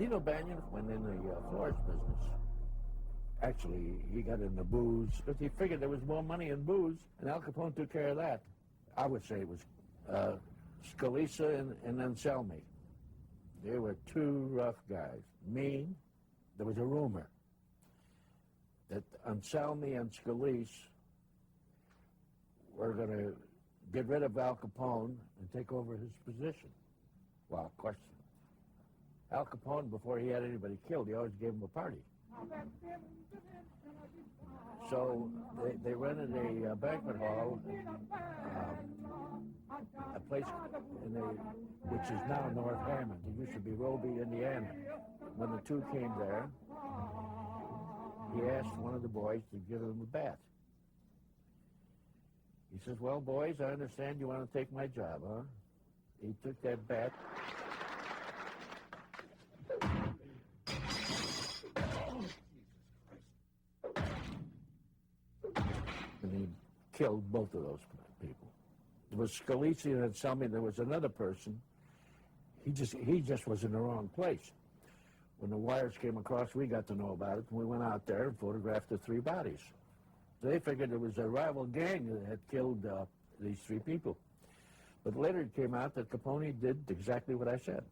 Dino Banyan went in the florist business. Actually, he got into booze because he figured there was more money in booze, and Al Capone took care of that. I would say it was Scalise and Anselmi. They were two rough guys, mean. There was a rumor that Anselmi and Scalise were going to get rid of Al Capone and take over his position. Well, of course, Al Capone, before he had anybody killed, he always gave him a party. So they rented a banquet hall, a place which is now North Hammond. It used to be Roby, Indiana. When the two came there, he asked one of the boys to give him a bat. He says, well, boys, I understand you want to take my job, huh? He took that bat. And he killed both of those people. There was Scalise and Anselmi. There was another person. He just was in the wrong place. When the wires came across, we got to know about it. We went out there and photographed the three bodies. They figured it was a rival gang that had killed these three people. But later it came out that Capone did exactly what I said.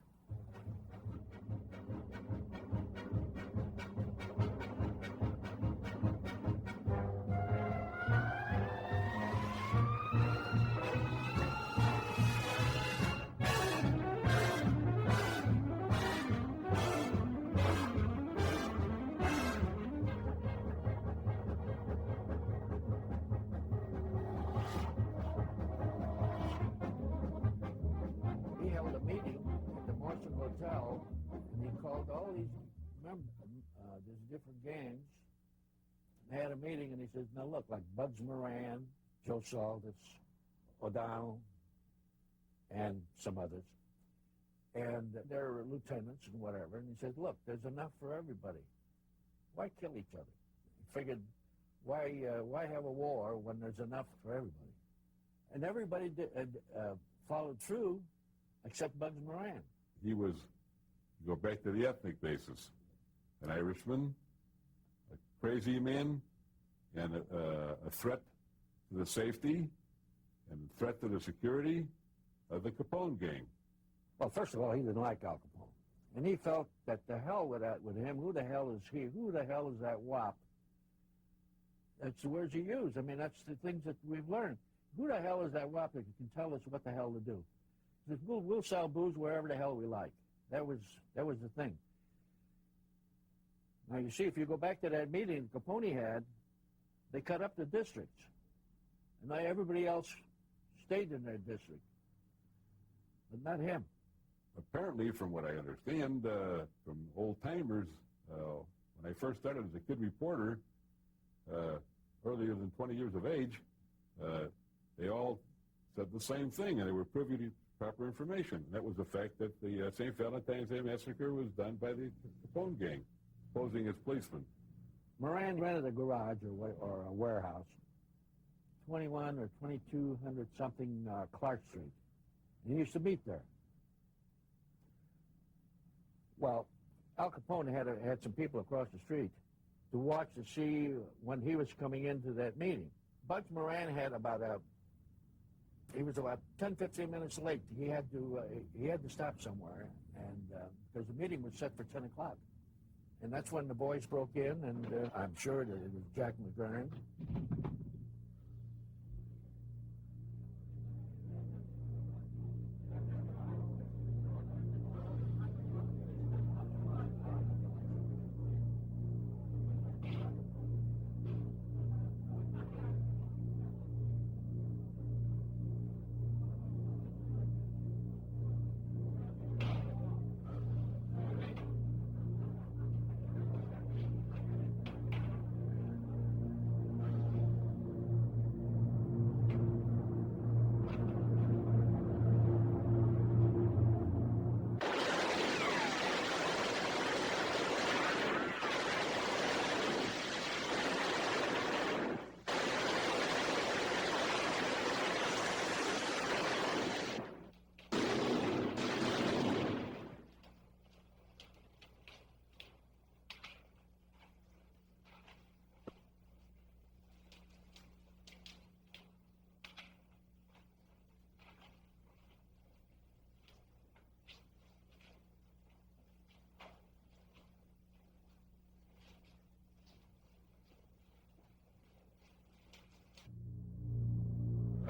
Hotel, and he called all these there's different gangs. They had a meeting, and he says, now look, like Bugs Moran, Joe Saldas, O'Donnell, and some others, and they're lieutenants and whatever, and he said, look, there's enough for everybody. Why kill each other? He figured, why have a war when there's enough for everybody? And everybody followed through except Bugs Moran. He was, go back to the ethnic basis, an Irishman, a crazy man, and a threat to the safety and a threat to the security of the Capone gang. Well, first of all, he didn't like Al Capone. And he felt that the hell with him. Who the hell is he? Who the hell is that wop? That's the words he used. I mean, that's the things that we've learned. Who the hell is that wop that can tell us what the hell to do? He said, we'll sell booze wherever the hell we like. That was the thing. Now, you see, if you go back to that meeting Capone had, they cut up the districts. And now everybody else stayed in their district. But not him. Apparently, from what I understand, from old-timers, when I first started as a kid reporter, earlier than 20 years of age, they all said the same thing, and they were privy to proper information. And that was the fact that the St. Valentine's Day Massacre was done by the Capone gang, posing as policemen. Moran rented a garage or a warehouse, 21 or 2200 something Clark Street. And he used to meet there. Well, Al Capone had some people across the street to watch to see when he was coming into that meeting. Bugs Moran had he was about 10, 15 minutes late. He had to stop somewhere, and because the meeting was set for 10 o'clock. And that's when the boys broke in, and I'm sure that it was Jack McGurn.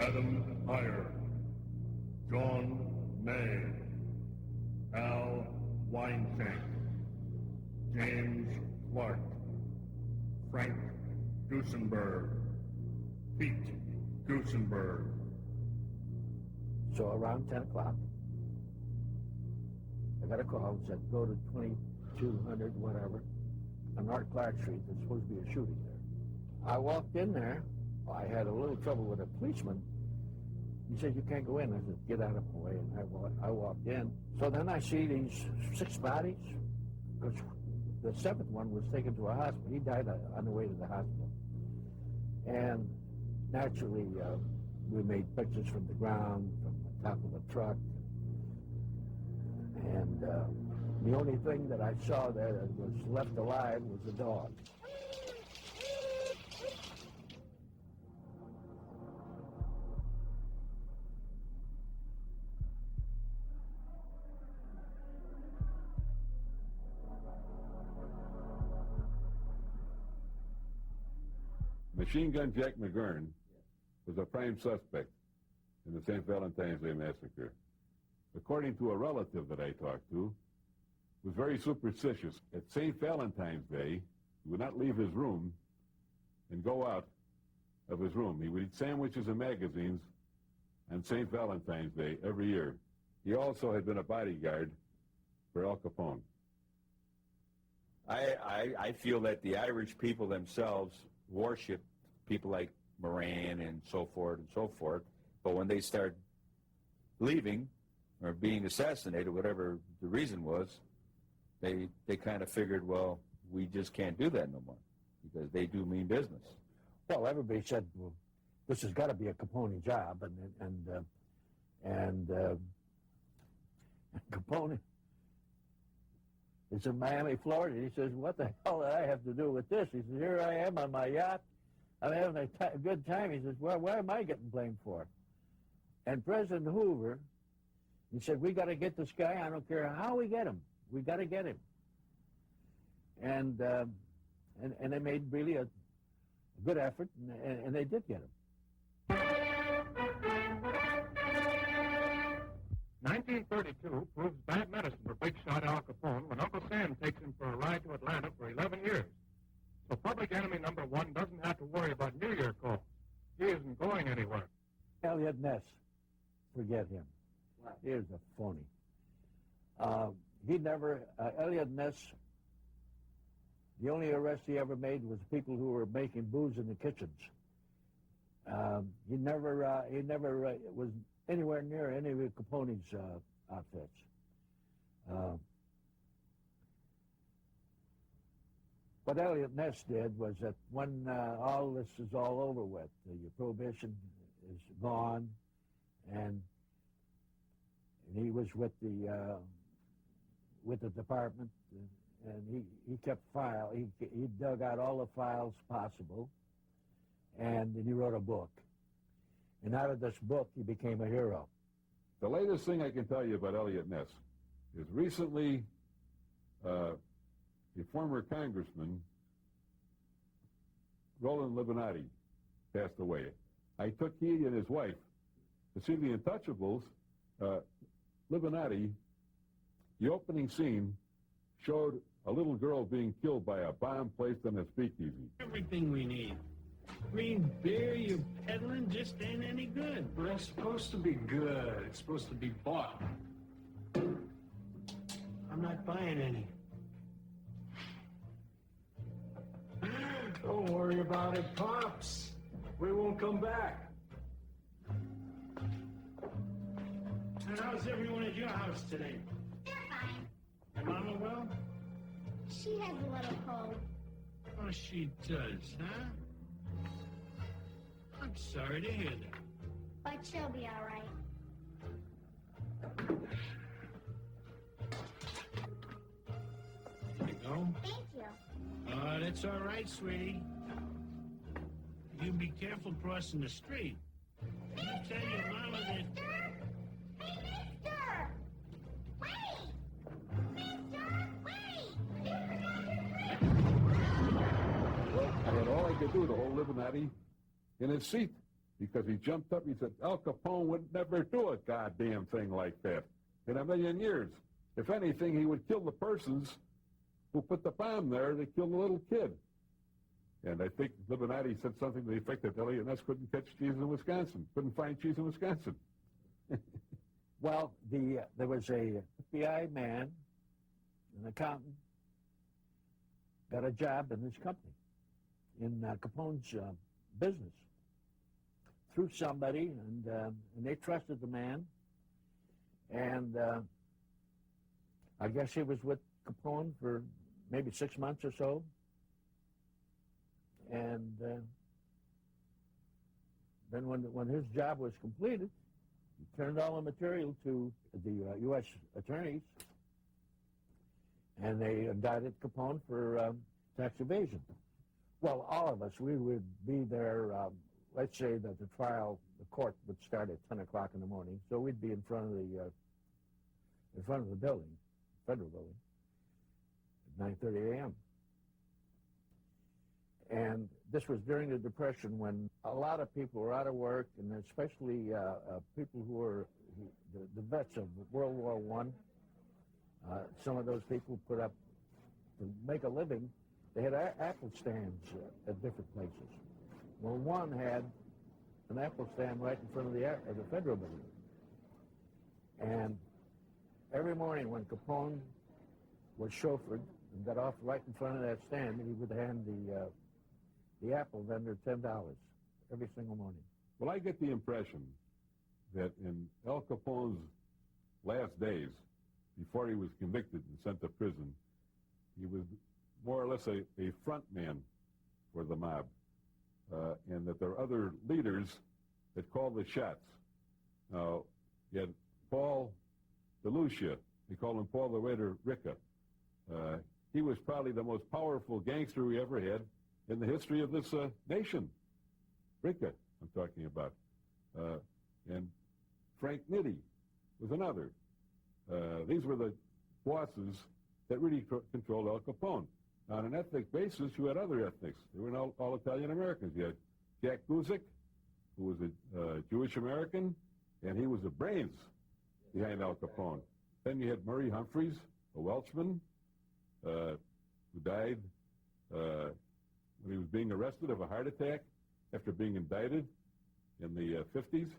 Adam Heyer, John May, Al Weinschenk, James Clark, Frank Gusenberg, Pete Gusenberg. So around 10 o'clock, I got a call that said, go to 2200, whatever, on Art Clark Street. There's supposed to be a shooting there. I walked in there. I had a little trouble with a policeman. He said, you can't go in. I said, get out of my way. And I walked in. So then I see these 6 bodies. Because the 7th one was taken to a hospital. He died on the way to the hospital. And naturally, we made pictures from the ground, from the top of the truck. And the only thing that I saw there that was left alive was the dog. Machine Gun Jack McGurn was a prime suspect in the St. Valentine's Day massacre. According to a relative that I talked to, was very superstitious. At St. Valentine's Day, he would not leave his room and go out of his room. He would eat sandwiches and magazines on St. Valentine's Day every year. He also had been a bodyguard for Al Capone. I feel that the Irish people themselves worship people like Moran and so forth, but when they start leaving or being assassinated, whatever the reason was, they kind of figured, well, we just can't do that no more because they do mean business. Well, everybody said, well, this has got to be a Capone job, and Capone is in Miami, Florida. He says, what the hell did I have to do with this? He says, here I am on my yacht. I'm having a good time. He says, well, what am I getting blamed for? And President Hoover, he said, we got to get this guy. I don't care how we get him. We got to get him. And they made really a good effort, and they did get him. 1932 proves bad medicine for big shot Al Capone when Uncle Sam takes him for a ride to Atlanta for 11 years. So public enemy number 1 doesn't have to worry about New Year calls. He isn't going anywhere. Elliot Ness, forget him. Wow. He was a phony. Elliot Ness, the only arrest he ever made was people who were making booze in the kitchens. He never was anywhere near any of Capone's outfits. What Elliot Ness did was that when all this is all over with, your prohibition is gone, and he was with the department, and he kept file. He dug out all the files possible, and then he wrote a book. And out of this book, he became a hero. The latest thing I can tell you about Elliot Ness is recently a former congressman, Roland Libinati, passed away. I took he and his wife to see The Untouchables. Libinati, the opening scene showed a little girl being killed by a bomb placed on a speakeasy. Everything we need. Green beer you're peddling just ain't any good. Well, it's supposed to be good. It's supposed to be bought. I'm not buying any. Don't worry about it, Pops. We won't come back. And how's everyone at your house today? They're fine. Your mama well? She has a little cold. Oh, she does, huh? I'm sorry to hear that. But she'll be all right. Here you go. Thank you. Oh, that's all right, sweetie. You be careful crossing the street. I'll tell your mama that... Hey, mister! Wait! Mister, wait! Well, I had all I could do to hold Libinati in his seat. because he jumped up. He said, Al Capone would never do a goddamn thing like that in a million years. If anything, he would kill the persons who put the bomb there to kill the little kid. And I think Libonati said something to the effect that Elliot Ness couldn't catch cheese in Wisconsin, couldn't find cheese in Wisconsin. Well, there was a FBI man, an accountant, got a job in this company, in Capone's business, through somebody, and they trusted the man. And I guess he was with Capone for maybe 6 months or so. And then when his job was completed, he turned all the material to the U.S. attorneys, and they indicted Capone for tax evasion. Well, all of us, we would be there. Let's say that the court would start at 10 o'clock in the morning, so we'd be in front of the building, federal building, at 9:30 a.m. And this was during the Depression, when a lot of people were out of work, and especially people who were the vets of World War I. Some of those people put up, to make a living, they had apple stands at different places. Well, one had an apple stand right in front of the federal building. And every morning when Capone was chauffeured and got off right in front of that stand, he would hand the apple vendor $10 every single morning. Well, I get the impression that in Al Capone's last days, before he was convicted and sent to prison, he was more or less a front man for the mob, and that there are other leaders that call the shots. Now, you had Paul DeLucia. They called him Paul the Raider Ricca. He was probably the most powerful gangster we ever had in the history of this nation. Ricca, I'm talking about. And Frank Nitti was another. These were the bosses that really controlled Al Capone. On an ethnic basis, you had other ethnics. They were all Italian-Americans. You had Jack Guzik, who was a Jewish American, and he was the brains behind Al Capone. Then you had Murray Humphreys, a Welshman, who died when he was being arrested of a heart attack after being indicted in the 50s.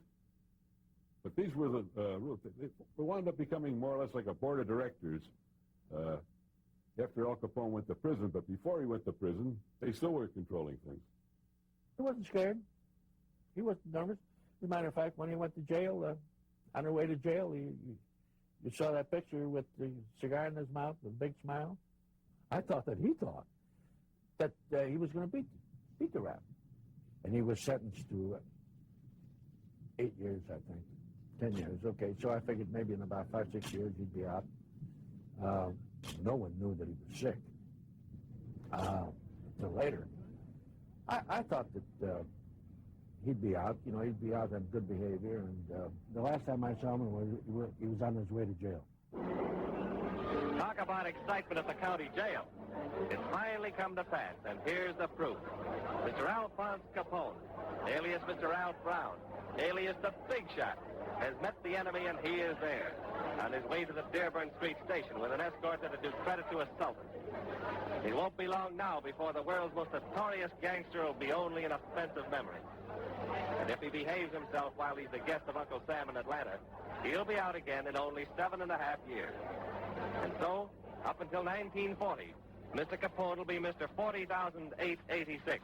But these were the rules. They wound up becoming more or less like a board of directors after Al Capone went to prison. But before he went to prison, they still were controlling things. He wasn't scared. He wasn't nervous. As a matter of fact, when he went to jail, on the way to jail, you saw that picture with the cigar in his mouth, with a big smile. I thought that he thought that he was going to beat the rap. And he was sentenced to 8 years, I think. 10 years. Okay, so I figured maybe in about 5, 6 years he'd be out. No one knew that he was sick until later. I thought that he'd be out. You know, he'd be out on good behavior. And the last time I saw him, he was on his way to jail. Talk about excitement at the county jail. It's finally come to pass, and here's the proof. Mr. Alphonse Capone, alias Mr. Ralph Brown, alias the Big Shot, has met the enemy, and he is there, on his way to the Dearborn Street station with an escort that'll do credit to a sultan. It won't be long now before the world's most notorious gangster will be only an offensive memory. And if he behaves himself while he's the guest of Uncle Sam in Atlanta, he'll be out again in only 7.5 years. And so, up until 1940, Mr. Capone will be Mr. 40,886.